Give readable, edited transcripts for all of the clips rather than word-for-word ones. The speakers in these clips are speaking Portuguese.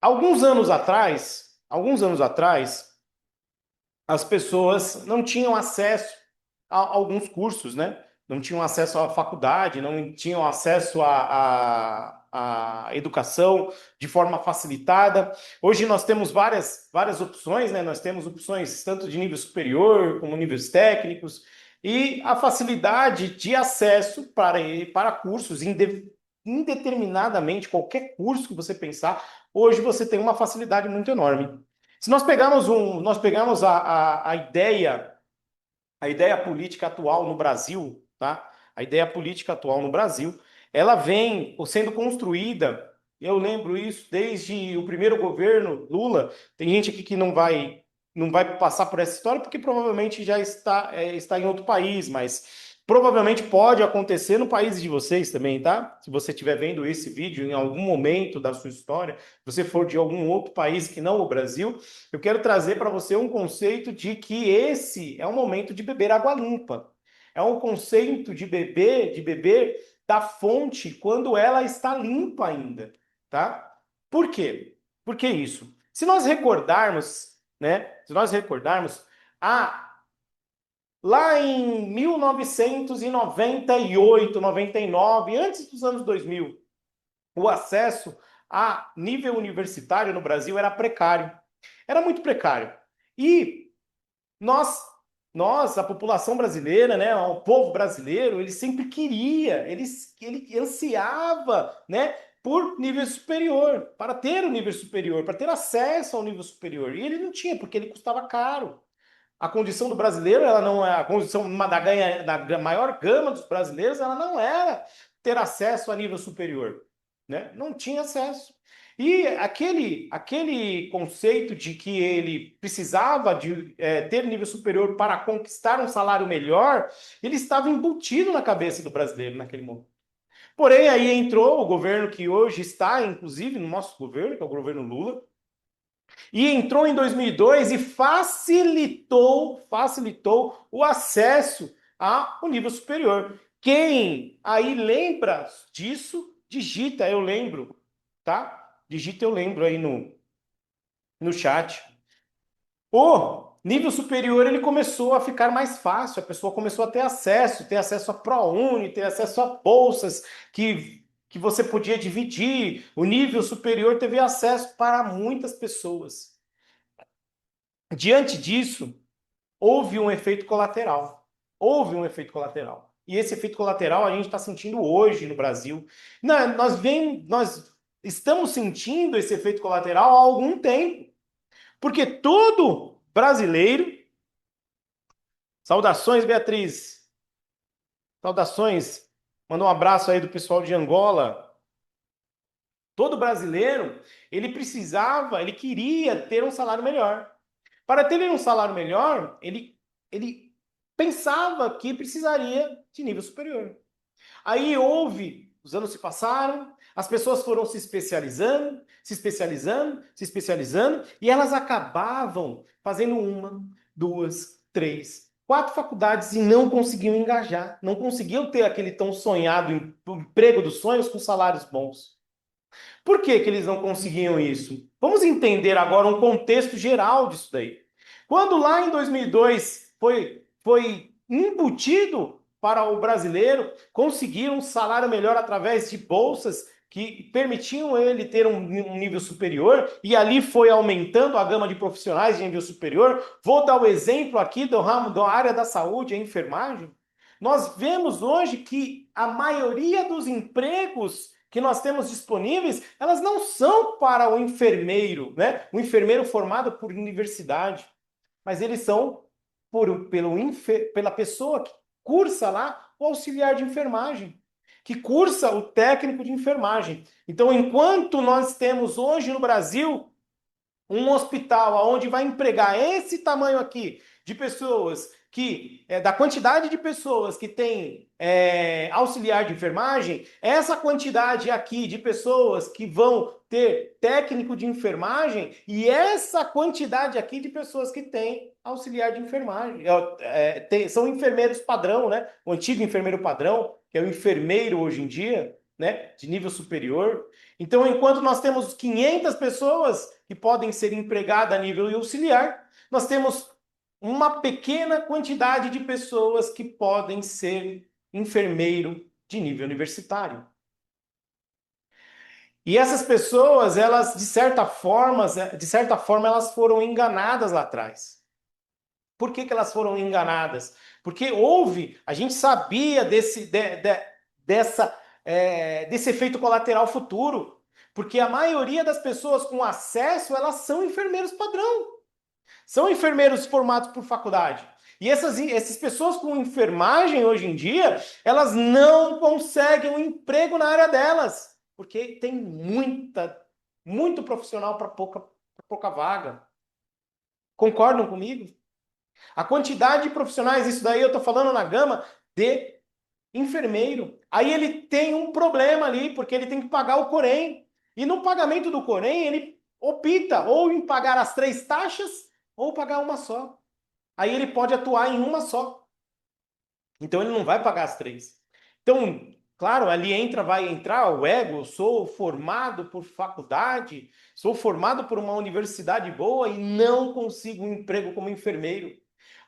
alguns anos atrás, as pessoas não tinham acesso a alguns cursos, né? Não tinham acesso à faculdade, não tinham acesso à educação de forma facilitada. Hoje nós temos várias opções, né? Nós temos opções tanto de nível superior como níveis técnicos, e a facilidade de acesso para cursos indeterminadamente, qualquer curso que você pensar, hoje você tem uma facilidade muito enorme. Se nós pegamos a ideia política atual no Brasil, tá? A ideia política atual no Brasil, ela vem sendo construída, eu lembro isso desde o primeiro governo Lula. Tem gente aqui que não vai passar por essa história porque provavelmente já está em outro país, mas provavelmente pode acontecer no país de vocês também, tá? Se você estiver vendo esse vídeo em algum momento da sua história, se você for de algum outro país que não o Brasil, eu quero trazer para você um conceito de que esse é um momento de beber água limpa. É um conceito de beber da fonte quando ela está limpa ainda, tá? Por quê? Por que isso? Se nós recordarmos, né? Se nós recordarmos, a lá em 1998, 99, antes dos anos 2000, o acesso a nível universitário no Brasil era precário. Era muito precário. E nós, a população brasileira, né, o povo brasileiro, ele sempre queria, ele ansiava, né, por nível superior, para ter o nível superior, para ter acesso ao nível superior. E ele não tinha, porque ele custava caro. A condição do brasileiro, ela não é a condição da maior gama dos brasileiros, ela não era ter acesso a nível superior, né? Não tinha acesso. E aquele conceito de que ele precisava de ter nível superior para conquistar um salário melhor, ele estava embutido na cabeça do brasileiro naquele momento. Porém, aí entrou o governo que hoje está, inclusive, no nosso governo, que é o governo Lula, e entrou em 2002 e facilitou o acesso ao nível superior. Quem aí lembra disso, digita eu lembro, tá? Digita eu lembro aí no chat. O nível superior ele começou a ficar mais fácil, a pessoa começou a ter acesso a ProUni, ter acesso a bolsas que você podia dividir. O nível superior teve acesso para muitas pessoas. Diante disso, houve um efeito colateral. Houve um efeito colateral. E esse efeito colateral a gente está sentindo hoje no Brasil. Nós estamos sentindo esse efeito colateral há algum tempo. Porque todo brasileiro. Saudações, Beatriz. Saudações. Manda um abraço aí do pessoal de Angola. Todo brasileiro, ele queria ter um salário melhor. Para ter um salário melhor, ele pensava que precisaria de nível superior. Aí os anos se passaram, as pessoas foram se especializando, se especializando, se especializando, e elas acabavam fazendo uma, duas, três, quatro faculdades e não conseguiam engajar, não conseguiam ter aquele tão sonhado emprego dos sonhos com salários bons. Por que que eles não conseguiam isso? Vamos entender agora um contexto geral disso daí. Quando lá em 2002 foi embutido para o brasileiro conseguir um salário melhor através de bolsas que permitiam ele ter um nível superior, e ali foi aumentando a gama de profissionais de nível superior. Vou dar o exemplo aqui do ramo da área da saúde, a enfermagem. Nós vemos hoje que a maioria dos empregos que nós temos disponíveis, elas não são para o enfermeiro, né? O enfermeiro formado por universidade, mas eles são pela pessoa que cursa lá o auxiliar de enfermagem, que cursa o técnico de enfermagem. Então, enquanto nós temos hoje no Brasil um hospital onde vai empregar esse tamanho aqui de pessoas da quantidade de pessoas que tem auxiliar de enfermagem, essa quantidade aqui de pessoas que vão ter técnico de enfermagem e essa quantidade aqui de pessoas que tem auxiliar de enfermagem. São enfermeiros padrão, né? O antigo enfermeiro padrão, que é o enfermeiro hoje em dia. né, de nível superior. Então, enquanto nós temos 500 pessoas que podem ser empregadas a nível auxiliar, nós temos uma pequena quantidade de pessoas que podem ser enfermeiro de nível universitário. E essas pessoas, elas, de certa forma, elas foram enganadas lá atrás. Por que que elas foram enganadas? Porque a gente sabia desse efeito colateral futuro. Porque a maioria das pessoas com acesso, elas são enfermeiros padrão. São enfermeiros formados por faculdade. E essas pessoas com enfermagem hoje em dia, elas não conseguem um emprego na área delas. Porque tem muito profissional para pouca vaga. Concordam comigo? A quantidade de profissionais, isso daí eu estou falando na gama de enfermeiro. Aí ele tem um problema ali, porque ele tem que pagar o Corém. E no pagamento do Corém, ele opta ou em pagar as 3 taxas ou pagar uma só. Aí ele pode atuar em uma só. Então ele não vai pagar as 3. Então, claro, ali vai entrar o ego. Eu sou formado por faculdade, sou formado por uma universidade boa e não consigo um emprego como enfermeiro.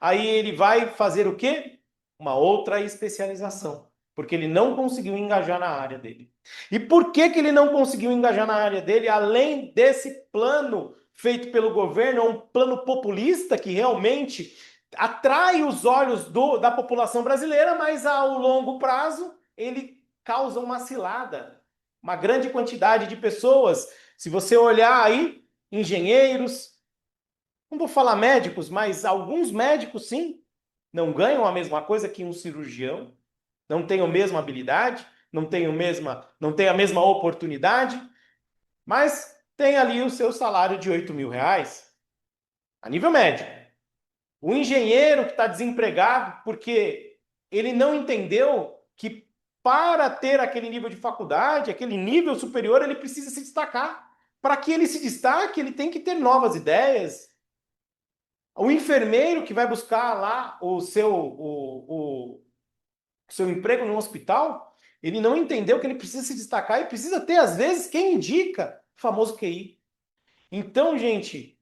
Aí ele vai fazer o quê? Uma outra especialização, porque ele não conseguiu engajar na área dele. E por que que ele não conseguiu engajar na área dele, além desse plano feito pelo governo, um plano populista que realmente atrai os olhos da população brasileira, mas ao longo prazo ele causa uma cilada. Uma grande quantidade de pessoas, se você olhar aí, engenheiros, não vou falar médicos, mas alguns médicos sim, não ganham a mesma coisa que um cirurgião, não têm a mesma habilidade, não têm a mesma oportunidade, mas tem ali o seu salário de 8.000 reais, a nível médio. O engenheiro que está desempregado porque ele não entendeu que para ter aquele nível de faculdade, aquele nível superior, ele precisa se destacar. Para que ele se destaque, ele tem que ter novas ideias. O enfermeiro que vai buscar lá o seu emprego no hospital, ele não entendeu que ele precisa se destacar e precisa ter, às vezes, quem indica, o famoso QI. Então, gente,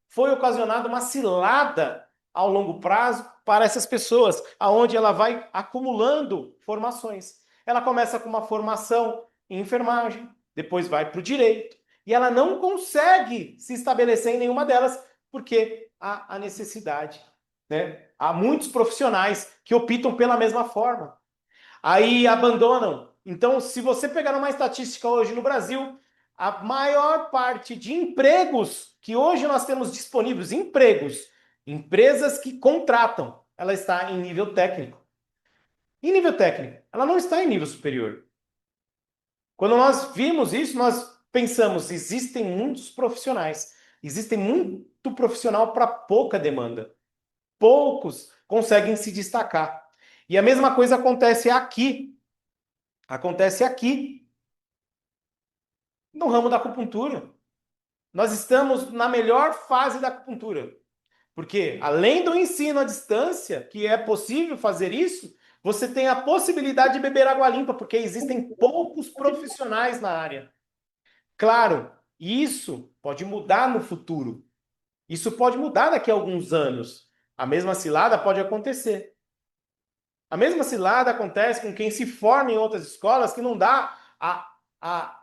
foi ocasionada uma cilada ao longo prazo para essas pessoas, aonde ela vai acumulando formações. Ela começa com uma formação em enfermagem, depois vai para o direito, e ela não consegue se estabelecer em nenhuma delas, porque há a necessidade, né? Há muitos profissionais que optam pela mesma forma. Aí abandonam. Então, se você pegar uma estatística hoje no Brasil, a maior parte de empregos que hoje nós temos disponíveis, empresas que contratam, ela está em nível técnico. Em nível técnico, ela não está em nível superior. Quando nós vimos isso, nós pensamos, existem muitos profissionais, existem muito profissional para pouca demanda. Poucos conseguem se destacar. E a mesma coisa acontece aqui. Acontece aqui, no ramo da acupuntura. Nós estamos na melhor fase da acupuntura. Porque, além do ensino à distância, que é possível fazer isso, você tem a possibilidade de beber água limpa, porque existem poucos profissionais na área. Claro, isso pode mudar no futuro. Isso pode mudar daqui a alguns anos. A mesma cilada pode acontecer. A mesma cilada acontece com quem se forma em outras escolas que não dá a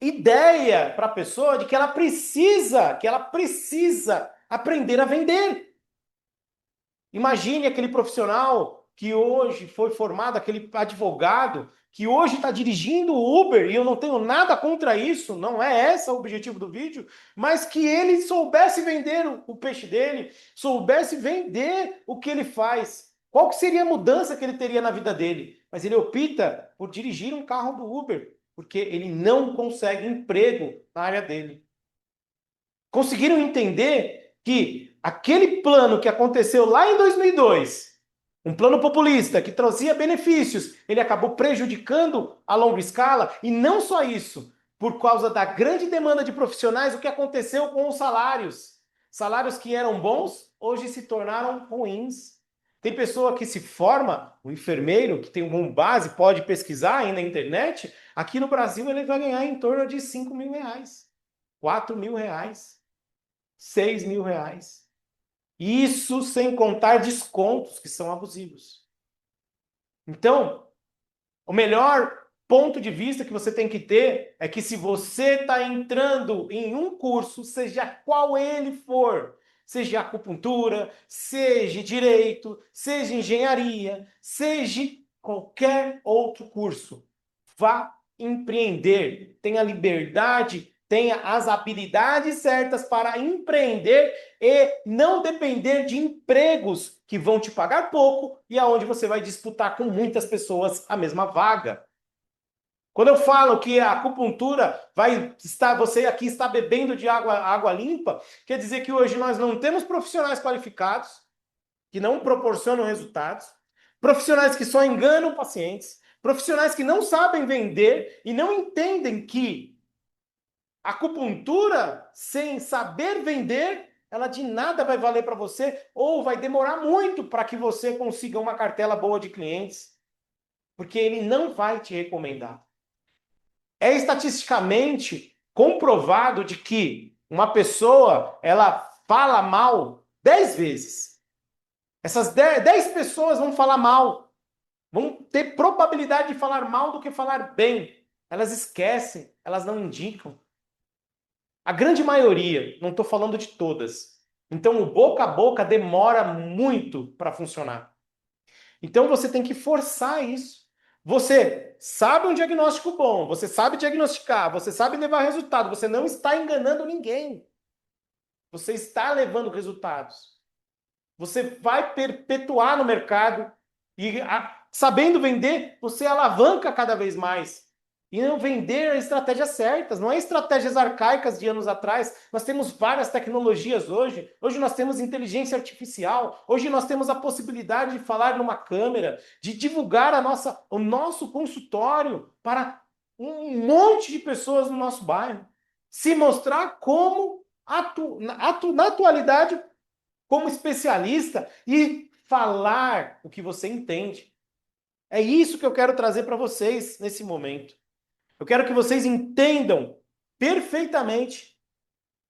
ideia para a pessoa de que ela precisa aprender a vender. Imagine aquele profissional que hoje foi formado, aquele advogado que hoje está dirigindo o Uber, e eu não tenho nada contra isso, não é esse o objetivo do vídeo, mas que ele soubesse vender o peixe dele, soubesse vender o que ele faz. Qual que seria a mudança que ele teria na vida dele? Mas ele opta por dirigir um carro do Uber, porque ele não consegue emprego na área dele. Conseguiram entender que aquele plano que aconteceu lá em 2002, um plano populista que trazia benefícios, ele acabou prejudicando a longa escala, e não só isso, por causa da grande demanda de profissionais, o que aconteceu com os salários? Salários que eram bons, hoje se tornaram ruins. Tem pessoa que se forma, o enfermeiro, que tem um base, pode pesquisar aí na internet, aqui no Brasil ele vai ganhar em torno de 5 mil reais, 4 mil reais, 6 mil reais. Isso sem contar descontos que são abusivos. Então, o melhor ponto de vista que você tem que ter é que se você está entrando em um curso, seja qual ele for, seja acupuntura, seja direito, seja engenharia, seja qualquer outro curso, vá empreender, tenha liberdade, tenha as habilidades certas para empreender e não depender de empregos que vão te pagar pouco e aonde você vai disputar com muitas pessoas a mesma vaga. Quando eu falo que a acupuntura vai estar, você aqui está bebendo de água limpa, quer dizer que hoje nós não temos profissionais qualificados que não proporcionam resultados, profissionais que só enganam pacientes, profissionais que não sabem vender e não entendem que a acupuntura, sem saber vender, ela de nada vai valer para você ou vai demorar muito para que você consiga uma cartela boa de clientes, porque ele não vai te recomendar. É estatisticamente comprovado de que uma pessoa, ela fala mal 10 vezes. Essas 10 pessoas vão falar mal, vão ter probabilidade de falar mal do que falar bem. Elas esquecem, elas não indicam. A grande maioria, não estou falando de todas. Então, o boca a boca demora muito para funcionar. Então, você tem que forçar isso. Você sabe um diagnóstico bom, você sabe diagnosticar, você sabe levar resultado, você não está enganando ninguém. Você está levando resultados. Você vai perpetuar no mercado e, sabendo vender, você alavanca cada vez mais. E não vender estratégias certas, não é estratégias arcaicas de anos atrás. Nós temos várias tecnologias hoje. Hoje nós temos inteligência artificial. Hoje nós temos a possibilidade de falar numa câmera, de divulgar o nosso consultório para um monte de pessoas no nosso bairro. Se mostrar como, na atualidade, como especialista e falar o que você entende. É isso que eu quero trazer para vocês nesse momento. Eu quero que vocês entendam perfeitamente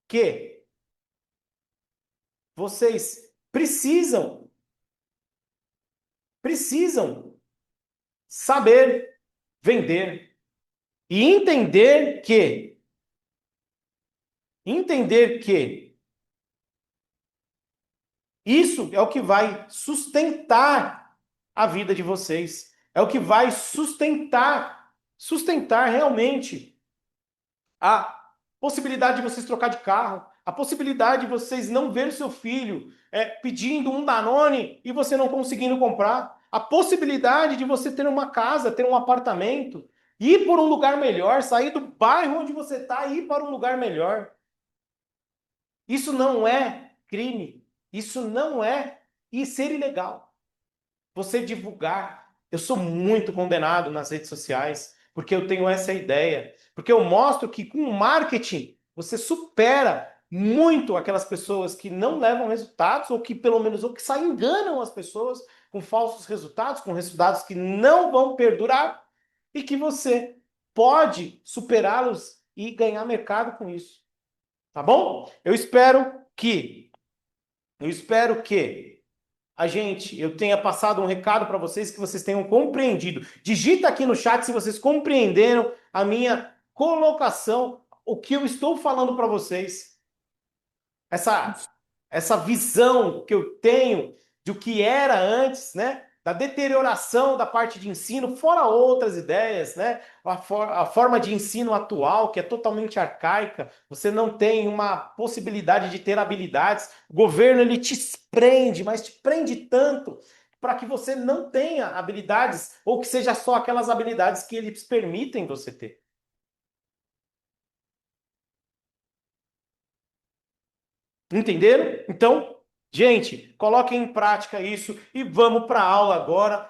que vocês precisam saber vender e entender que isso é o que vai sustentar a vida de vocês. É o que vai sustentar realmente a possibilidade de vocês trocar de carro, a possibilidade de vocês não ver seu filho pedindo um Danone e você não conseguindo comprar, a possibilidade de você ter uma casa, ter um apartamento, ir por um lugar melhor, sair do bairro onde você está e ir para um lugar melhor. Isso não é crime, isso não é ser ilegal. Você divulgar. Eu sou muito condenado nas redes sociais, porque eu tenho essa ideia. Porque eu mostro que com o marketing você supera muito aquelas pessoas que não levam resultados, ou que pelo menos ou que só enganam as pessoas com falsos resultados, com resultados que não vão perdurar, e que você pode superá-los e ganhar mercado com isso. Tá bom? Eu espero que eu tenha passado um recado para vocês, que vocês tenham compreendido. Digita aqui no chat se vocês compreenderam a minha colocação, o que eu estou falando para vocês. Essa, essa visão que eu tenho do que era antes, né? Da deterioração da parte de ensino, fora outras ideias, né? A forma de ensino atual, que é totalmente arcaica, você não tem uma possibilidade de ter habilidades. O governo ele te prende, mas te prende tanto para que você não tenha habilidades, ou que seja só aquelas habilidades que eles permitem você ter. Entenderam? Então, gente, coloquem em prática isso e vamos para a aula agora.